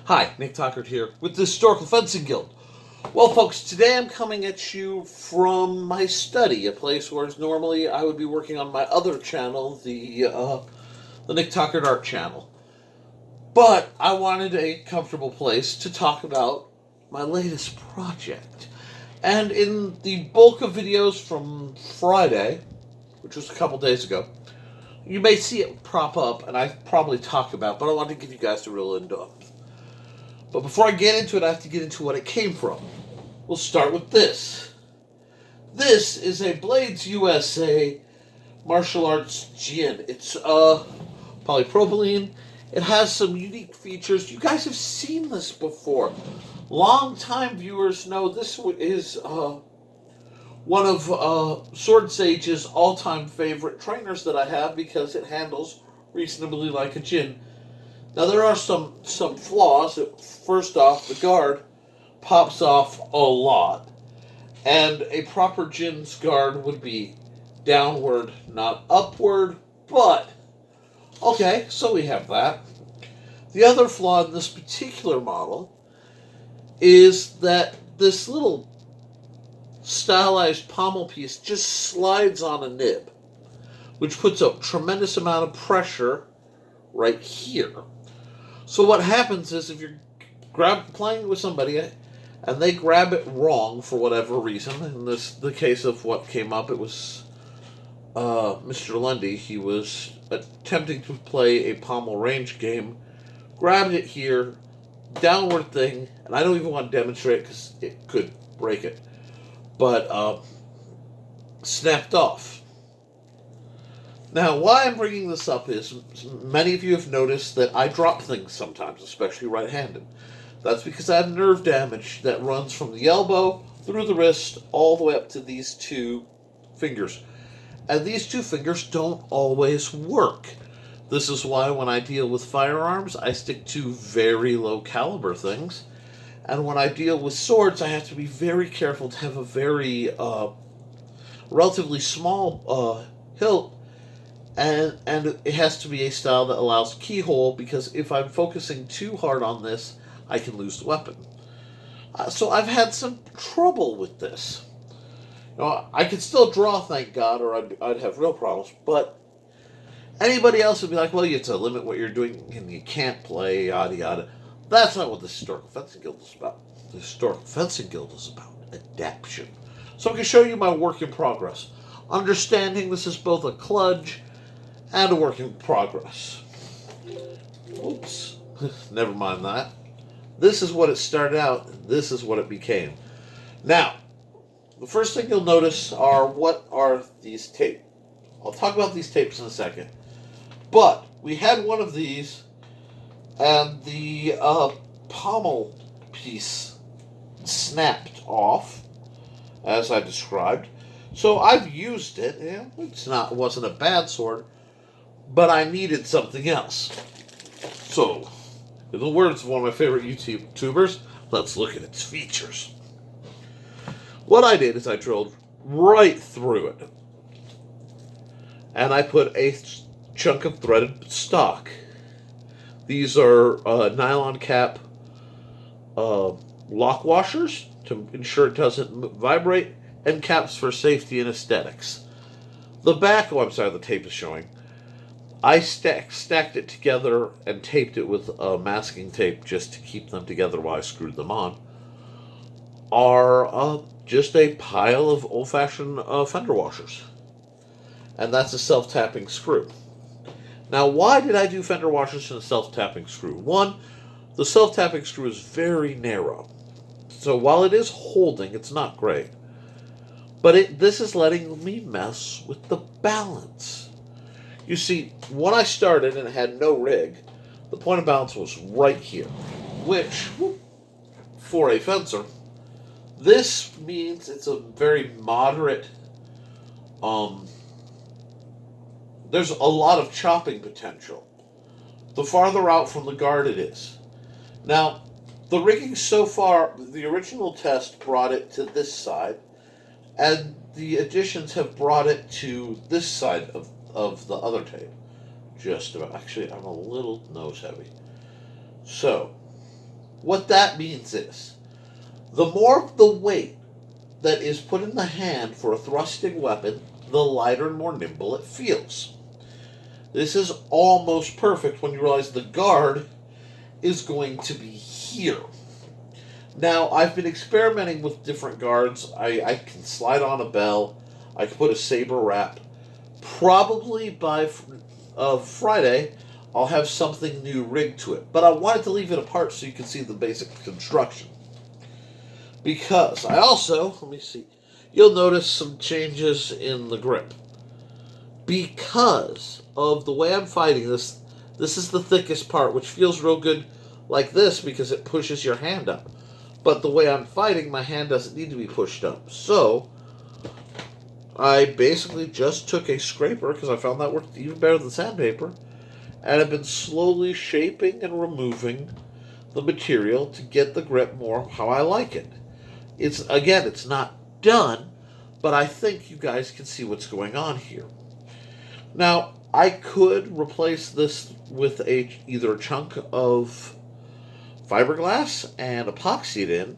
Hi, Nick Tockert here with the Historical Fencing Guild. Well, folks, today I'm coming at you from my study, a place where normally I would be working on my other channel, the Nick Tockert Art channel. But I wanted a comfortable place to talk about my latest project. And in the bulk of videos from Friday, which was a couple days ago, you may see it prop up, and I've probably talked about, but I want to give you guys the real in-depth. But before I get into it, I have to get into what it came from. We'll start with this. This is a Blades USA martial arts gin. It's polypropylene. It has some unique features. You guys have seen this before. Long-time viewers know this is one of Sword Sage's all-time favorite trainers that I have because it handles reasonably like a gin. Now there are some flaws. First off, the guard pops off a lot, and a proper gin's guard would be downward, not upward, but okay, so we have that. The other flaw in this particular model is that this little stylized pommel piece just slides on a nib, which puts a tremendous amount of pressure right here. So what happens is if you're playing with somebody and they grab it wrong for whatever reason, in the case of what came up, it was Mr. Lundy. He was attempting to play a pommel range game, grabbed it here, downward thing, and I don't even want to demonstrate because it could break it, but snapped off. Now, why I'm bringing this up is many of you have noticed that I drop things sometimes, especially right-handed. That's because I have nerve damage that runs from the elbow through the wrist all the way up to these two fingers. And these two fingers don't always work. This is why when I deal with firearms, I stick to very low caliber things. And when I deal with swords, I have to be very careful to have a very relatively small hilt. And it has to be a style that allows keyhole, because if I'm focusing too hard on this, I can lose the weapon. So I've had some trouble with this. I could still draw, thank God, or I'd have real problems. But anybody else would be like, well, you have to limit what you're doing, and you can't play, yada yada. That's not what the Historical Fencing Guild is about. The Historical Fencing Guild is about adaptation. So I can show you my work in progress. Understanding this is both a kludge and a work in progress. Oops. Never mind that. This is what it started out. This is what it became. Now, the first thing you'll notice are what are these tapes. I'll talk about these tapes in a second. But we had one of these, and the pommel piece snapped off, as I described. So I've used it. It wasn't a bad sword, but I needed something else. So, in the words of one of my favorite YouTubers, let's look at its features. What I did is I drilled right through it, and I put a chunk of threaded stock. These are nylon cap lock washers to ensure it doesn't vibrate, and caps for safety and aesthetics. The tape is showing. I stacked it together and taped it with masking tape just to keep them together while I screwed them on. Are just a pile of old-fashioned fender washers. And that's a self-tapping screw. Now, why did I do fender washers and a self-tapping screw? One, the self-tapping screw is very narrow. So while it is holding, it's not great. But this is letting me mess with the balance. You see, when I started and had no rig, the point of balance was right here, which, for a fencer, this means it's a very moderate, there's a lot of chopping potential. The farther out from the guard it is. Now, the rigging so far, the original test brought it to this side, and the additions have brought it to this side of the other tape. Just about. Actually, I'm a little nose heavy. So, What that means is the more of the weight that is put in the hand for a thrusting weapon, the lighter and more nimble it feels. This is almost perfect when you realize the guard is going to be here. Now, I've been experimenting with different guards. I can slide on a bell. I can put a saber wrap. Probably by Friday, I'll have something new rigged to it. But I wanted to leave it apart so you can see the basic construction. Because I also, let me see, you'll notice some changes in the grip. Because of the way I'm fighting this, this is the thickest part, which feels real good like this because it pushes your hand up. But the way I'm fighting, my hand doesn't need to be pushed up. So, I basically just took a scraper, because I found that worked even better than sandpaper, and I've been slowly shaping and removing the material to get the grip more how I like it. It's not done, but I think you guys can see what's going on here. Now, I could replace this with either a chunk of fiberglass and epoxy it in,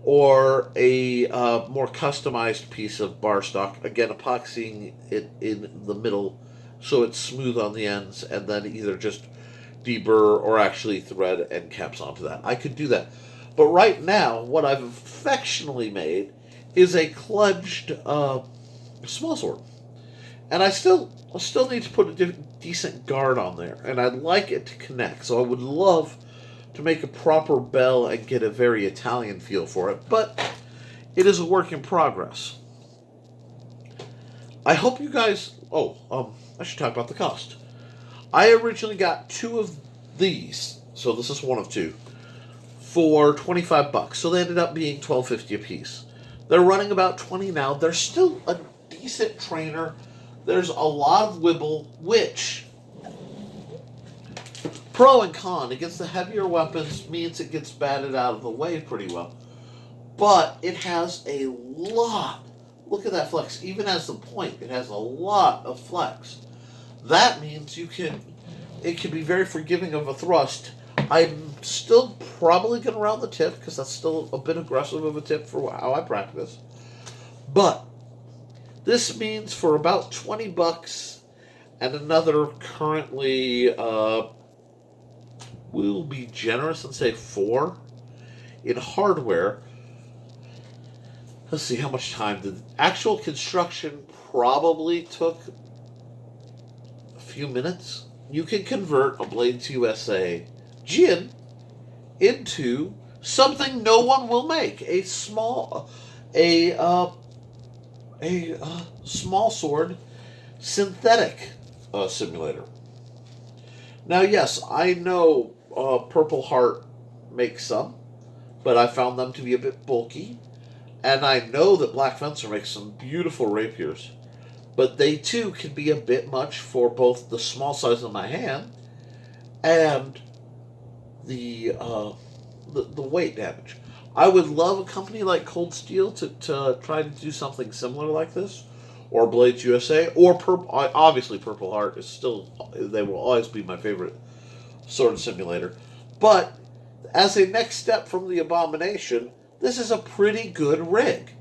or a more customized piece of bar stock, again epoxying it in the middle so it's smooth on the ends, and then either just deburr or actually thread and caps onto that. I could do that. But right now, what I've affectionately made is a kludged small sword. And I still need to put a decent guard on there, and I'd like it to connect. So I would love to make a proper bell and get a very Italian feel for it, but it is a work in progress. I hope you guys. I should talk about the cost. I originally got two of these, so this is one of two, for $25. So they ended up being $12.50 a piece. They're running about $20 now. They're still a decent trainer. There's a lot of wibble, which, pro and con, against the heavier weapons means it gets batted out of the way pretty well. But it has a lot. Look at that flex. Even as the point, it has a lot of flex. That means it can be very forgiving of a thrust. I'm still probably going to round the tip because that's still a bit aggressive of a tip for how I practice. But this means for about $20 and another currently, we'll be generous and say $4 in hardware. Let's see how much time. The actual construction probably took a few minutes. You can convert a Blades USA gin into something no one will make. A small sword synthetic simulator. Now, yes, I know Purple Heart makes some, but I found them to be a bit bulky. And I know that Black Fencer makes some beautiful rapiers, but they too can be a bit much for both the small size of my hand and the weight damage. I would love a company like Cold Steel to try to do something similar like this, or Blades USA, or obviously Purple Heart is still, they will always be my favorite sword simulator. But as a next step from the Abomination, this is a pretty good rig.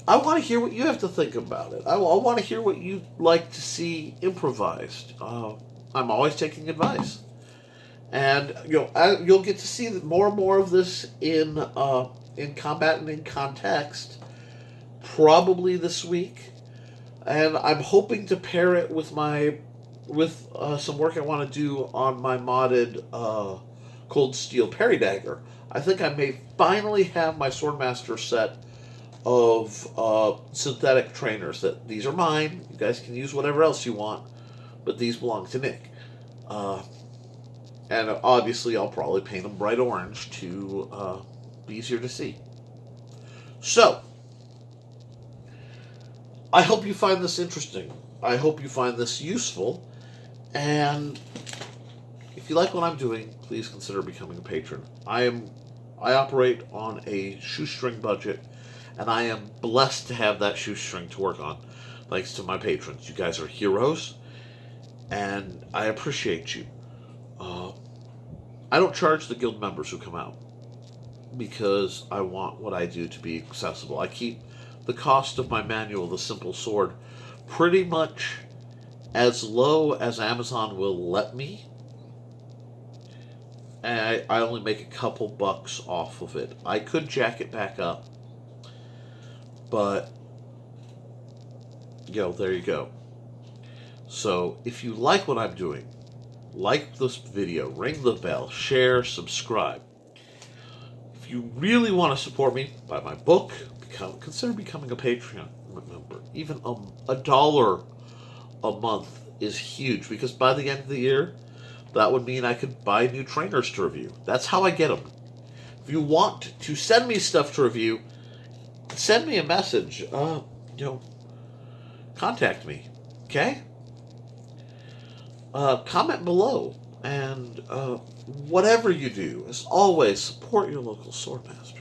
I want to hear what you have to think about it. I want to hear what you'd like to see improvised. I'm always taking advice. And you'll get to see more and more of this in combat and in context, probably this week. And I'm hoping to pair it with some work I want to do on my modded Cold Steel Parry Dagger. I think I may finally have my Swordmaster set of synthetic trainers. That these are mine. You guys can use whatever else you want, but these belong to Nick. And obviously, I'll probably paint them bright orange to be easier to see. So, I hope you find this interesting. I hope you find this useful. And if you like what I'm doing, please consider becoming a patron. I operate on a shoestring budget, and I am blessed to have that shoestring to work on, thanks to my patrons. You guys are heroes, and I appreciate you. I don't charge the guild members who come out because I want what I do to be accessible. I keep the cost of my manual, The Simple Sword, pretty much as low as Amazon will let me. And I only make a couple bucks off of it. I could jack it back up, but, there you go. So, if you like what I'm doing, like this video, ring the bell, share, subscribe. If you really want to support me, buy my book, consider becoming a Patreon member. Even a dollar a month is huge, because by the end of the year, that would mean I could buy new trainers to review. That's how I get them. If you want to send me stuff to review, send me a message. Contact me. Okay? Comment below. And whatever you do, as always, support your local sword master.